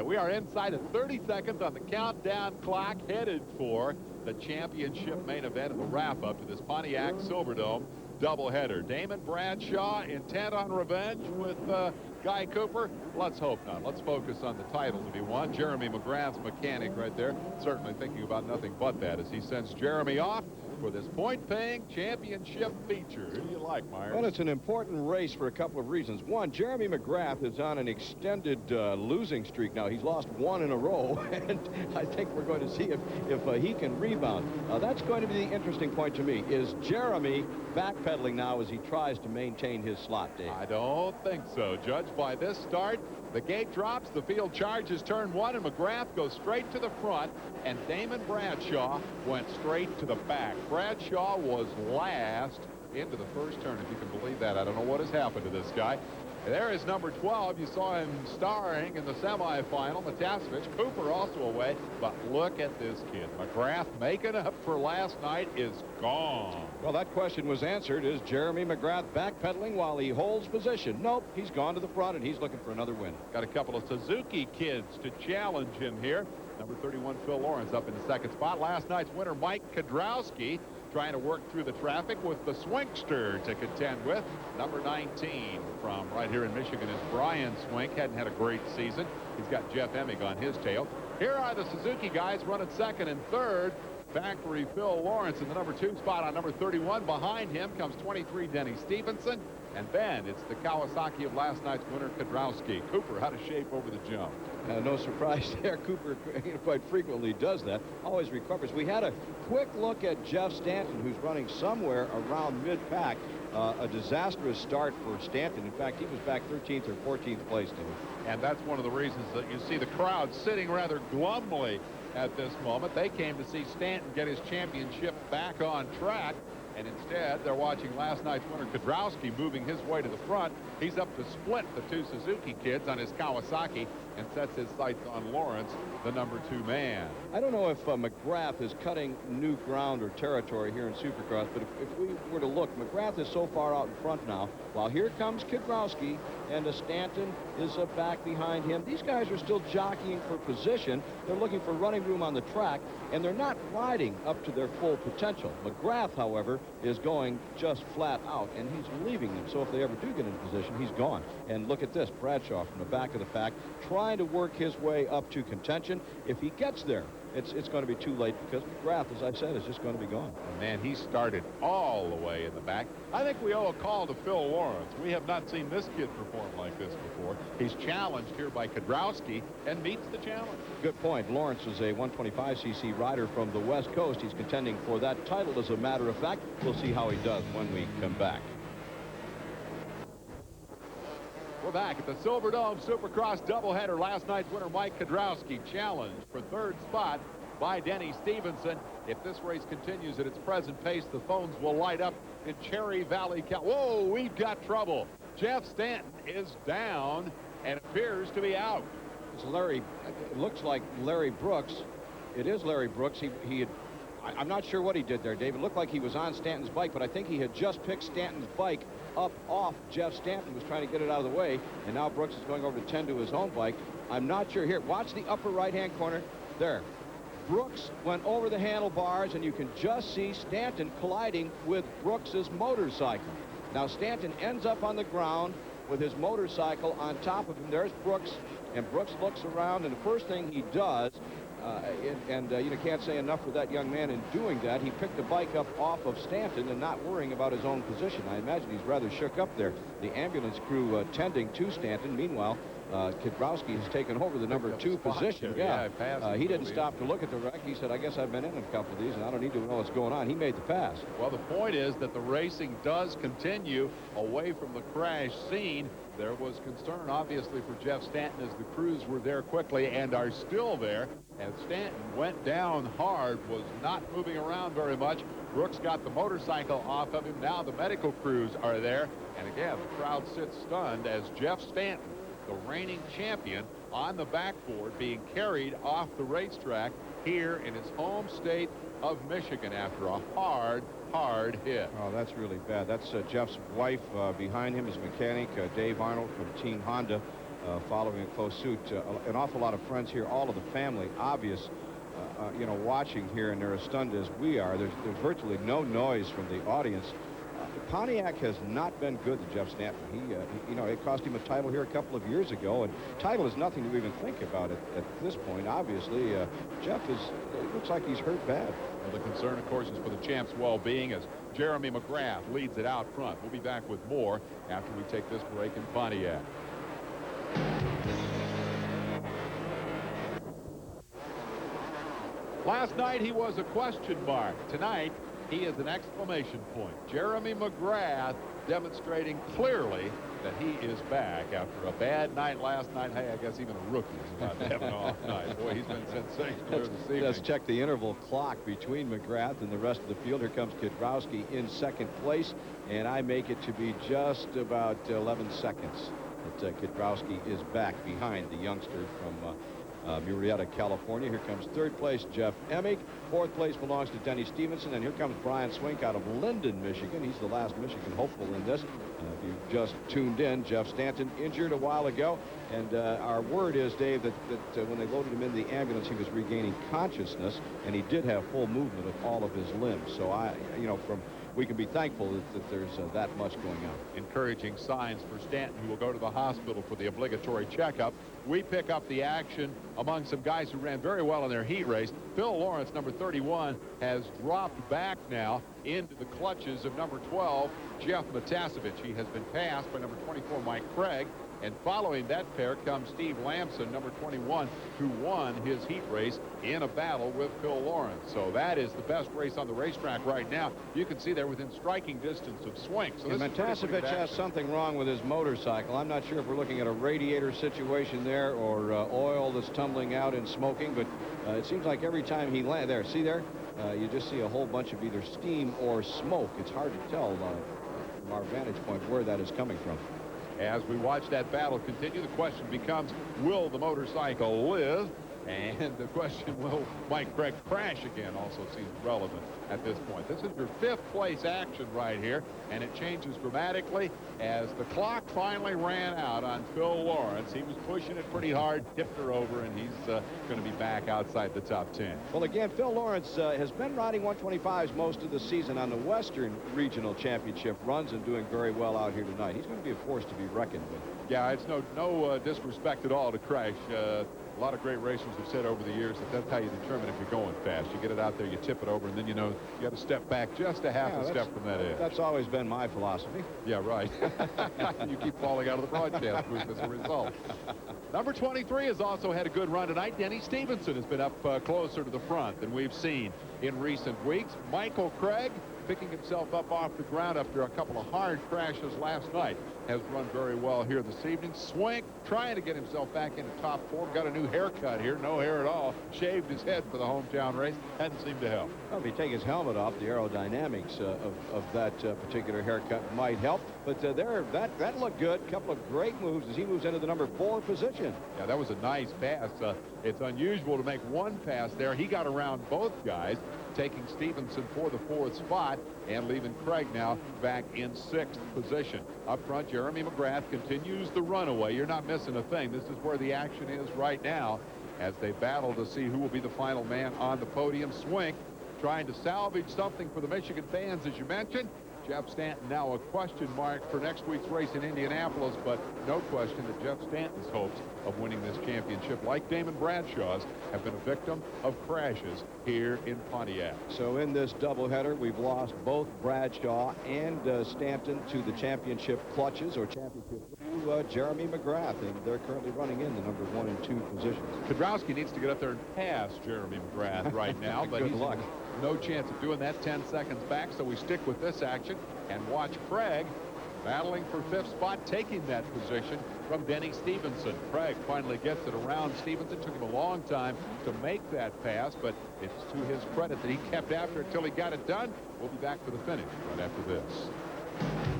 We are inside of 30 seconds on the countdown clock, headed for the championship main event and the wrap-up to this Pontiac Silverdome doubleheader. Damon Bradshaw intent on revenge with Guy Cooper? Let's hope not. Let's focus on the title to be won. Jeremy McGrath's mechanic right there, certainly thinking about nothing but that as he sends Jeremy off for this point-paying championship feature. Who do you like, Myers? Well, it's an important race for a couple of reasons. One, Jeremy McGrath is on an extended losing streak now. He's lost one in a row, and I think we're going to see if he can rebound. That's going to be the interesting point to me. Is Jeremy backpedaling now as he tries to maintain his slot, Dave? I don't think so. Judged by this start, the gate drops, the field charges turn one, and McGrath goes straight to the front, and Damon Bradshaw went straight to the back. Bradshaw was last into the first turn, if you can believe that. I don't know what has happened to this guy. There is number 12. You saw him starring in the semifinal. Matasevich. Cooper also away. But look at this kid. McGrath making up for last night is gone. Well, that question was answered. Is Jeremy McGrath backpedaling while he holds position? Nope. He's gone to the front, and he's looking for another win. Got a couple of Suzuki kids to challenge him here. Number 31, Phil Lawrence, up in the second spot. Last night's winner, Mike Kudrowski, trying to work through the traffic with the Swinkster to contend with. Number 19 from right here in Michigan is Brian Swink. Hadn't had a great season. He's got Jeff Emig on his tail. Here are the Suzuki guys running second and third. Factory Phil Lawrence in the number 2 spot on number 31. Behind him comes 23, Denny Stevenson. And then it's the Kawasaki of last night's winner, Kudrowski. Cooper out of shape over the jump. No surprise there. Cooper quite frequently does that. Always recovers. We had a quick look at Jeff Stanton, who's running somewhere around mid-pack. A disastrous start for Stanton. In fact, he was back 13th or 14th place. And that's one of the reasons that you see the crowd sitting rather glumly at this moment. They came to see Stanton get his championship back on track. And instead, they're watching last night's winner, Kudrowski, moving his way to the front. He's up to split the two Suzuki kids on his Kawasaki and sets his sights on Lawrence, the number 2 man. I don't know if McGrath is cutting new ground or territory here in Supercross, but if we were to look, McGrath is so far out in front now. While here comes Kudrowski, and Stanton is back behind him. These guys are still jockeying for position. They're looking for running room on the track, and they're not riding up to their full potential. McGrath, however, is going just flat out, and he's leaving them. So if they ever do get in position, he's gone. And look at this, Bradshaw from the back of the pack trying to work his way up to contention. If he gets there, it's going to be too late because McGrath, as I said, is just going to be gone. And man, he started all the way in the back. I think we owe a call to Phil Lawrence. We have not seen this kid perform like this before. He's challenged here by Kudrowski and meets the challenge. Good point. Lawrence is a 125cc rider from the West Coast. He's contending for that title, as a matter of fact. We'll see how he does when we come back. We're back at the Silverdome Supercross doubleheader. Last night's winner, Mike Kudrowski, challenged for third spot by Denny Stevenson. If this race continues at its present pace, the phones will light up in Cherry Valley, Whoa, we've got trouble. Jeff Stanton is down and appears to be out. It's Larry. It looks like Larry Brooks. It is Larry Brooks. I'm not sure what he did there, Dave. It looked like he was on Stanton's bike, but I think he had just picked Stanton's bike up off Jeff Stanton, was trying to get it out of the way, and now Brooks is going over to tend to his own bike. I'm not sure. Here, watch the upper right-hand corner. There. Brooks went over the handlebars, and you can just see Stanton colliding with Brooks's motorcycle. Now Stanton ends up on the ground with his motorcycle on top of him. There's Brooks, and Brooks looks around, and the first thing he does, you can't say enough for that young man in doing that. He picked the bike up off of Stanton and not worrying about his own position. I imagine he's rather shook up there. The ambulance crew tending to Stanton. Meanwhile, Kudrowski has taken over the number 2 position. He didn't stop to look at the wreck. He said, I guess I've been in a couple of these, and I don't need to know what's going on. He made the pass. Well, the point is that the racing does continue away from the crash scene. There was concern, obviously, for Jeff Stanton as the crews were there quickly and are still there. And Stanton went down hard, was not moving around very much. Brooks got the motorcycle off of him. Now the medical crews are there. And again, the crowd sits stunned as Jeff Stanton, the reigning champion, on the backboard, being carried off the racetrack here in his home state of Michigan after a hard hit. Oh, that's really bad. That's Jeff's wife. Behind him is mechanic Dave Arnold from Team Honda. following in close suit. An awful lot of friends here, all of the family, obvious, you know, watching here, and they're as stunned as we are. There's virtually no noise from the audience. Pontiac has not been good to Jeff Stanton. He, you know, it cost him a title here a couple of years ago, and title is nothing to even think about at this point. Obviously, Jeff it looks like he's hurt bad. Well, the concern, of course, is for the champ's well-being as Jeremy McGrath leads it out front. We'll be back with more after we take this break in Pontiac. Last night he was a question mark. Tonight he is an exclamation point. Jeremy McGrath demonstrating clearly that he is back after a bad night last night. Hey, I guess even a rookie is about to have an off night. Boy, he's been sensational this evening. Let's check the interval clock between McGrath and the rest of the field. Here comes Kidrowski in second place, and I make it to be just about 11 seconds that Kidrowski is back behind the youngster from Murrieta, California. Here comes third place, Jeff Emig. Fourth place belongs to Denny Stevenson. And here comes Brian Swink out of Linden, Michigan. He's the last Michigan hopeful in this. If you've just tuned in, Jeff Stanton injured a while ago. And our word is, Dave, that when they loaded him in the ambulance, he was regaining consciousness. And he did have full movement of all of his limbs. So, you know, we can be thankful that there's that much going on. Encouraging signs for Stanton, who will go to the hospital for the obligatory checkup. We pick up the action among some guys who ran very well in their heat race. Phil Lawrence, number 31, has dropped back now into the clutches of number 12, Jeff Matasevich. He has been passed by number 24, Mike Craig. And following that pair comes Steve Lamson, number 21, who won his heat race in a battle with Phil Lawrence. So that is the best race on the racetrack right now. You can see they're within striking distance of Swink. So Matasevich has something wrong with his motorcycle. I'm not sure if we're looking at a radiator situation there or oil that's tumbling out and smoking, but it seems like every time he lands there, see there? You just see a whole bunch of either steam or smoke. It's hard to tell from our vantage point where that is coming from. As we watch that battle continue, the question becomes, will the motorcycle live? And the question, will Mike Craig crash again, also seems relevant at this point. This is your fifth place action right here, and it changes dramatically as the clock finally ran out on Phil Lawrence. He was pushing it pretty hard, tipped her over, and he's going to be back outside the top 10. Well, again, Phil Lawrence has been riding 125s most of the season on the Western Regional Championship runs and doing very well out here tonight. He's going to be a force to be reckoned with. Yeah, it's no disrespect at all to Crash. A lot of great racers have said over the years that that's how you determine if you're going fast. You get it out there, you tip it over, and then you know you got to step back just a half a step from that edge. That's always been my philosophy. Yeah, right. You keep falling out of the broadcast booth as a result. Number 23 has also had a good run tonight. Denny Stevenson has been up closer to the front than we've seen in recent weeks. Michael Craig, picking himself up off the ground after a couple of hard crashes last night, has run very well here this evening. Swink trying to get himself back into top 4. Got a new haircut here, no hair at all. Shaved his head for the hometown race. Hadn't seemed to help. Well, if he take his helmet off, the aerodynamics of that particular haircut might help. But that looked good. A couple of great moves as he moves into the number 4 position. Yeah, that was a nice pass. It's unusual to make one pass there. He got around both guys, taking Stevenson for the 4th spot and leaving Craig now back in 6th position. Up front, Jeremy McGrath continues the runaway. You're not missing a thing. This is where the action is right now as they battle to see who will be the final man on the podium. Swink trying to salvage something for the Michigan fans, as you mentioned. Jeff Stanton now a question mark for next week's race in Indianapolis, but no question that Jeff Stanton's hopes of winning this championship, like Damon Bradshaw's, have been a victim of crashes here in Pontiac. So in this doubleheader, we've lost both Bradshaw and Stanton to the championship clutches or championship to Jeremy McGrath, and they're currently running in the number 1 and 2 positions. Kidrowski needs to get up there and pass Jeremy McGrath right now, but Good he's luck. No chance of doing that. 10 seconds back, so we stick with this action and watch Craig battling for 5th spot, taking that position from Denny Stevenson. Craig finally gets it around Stevenson. Took him a long time to make that pass, but it's to his credit that he kept after it until he got it done. We'll be back for the finish right after this.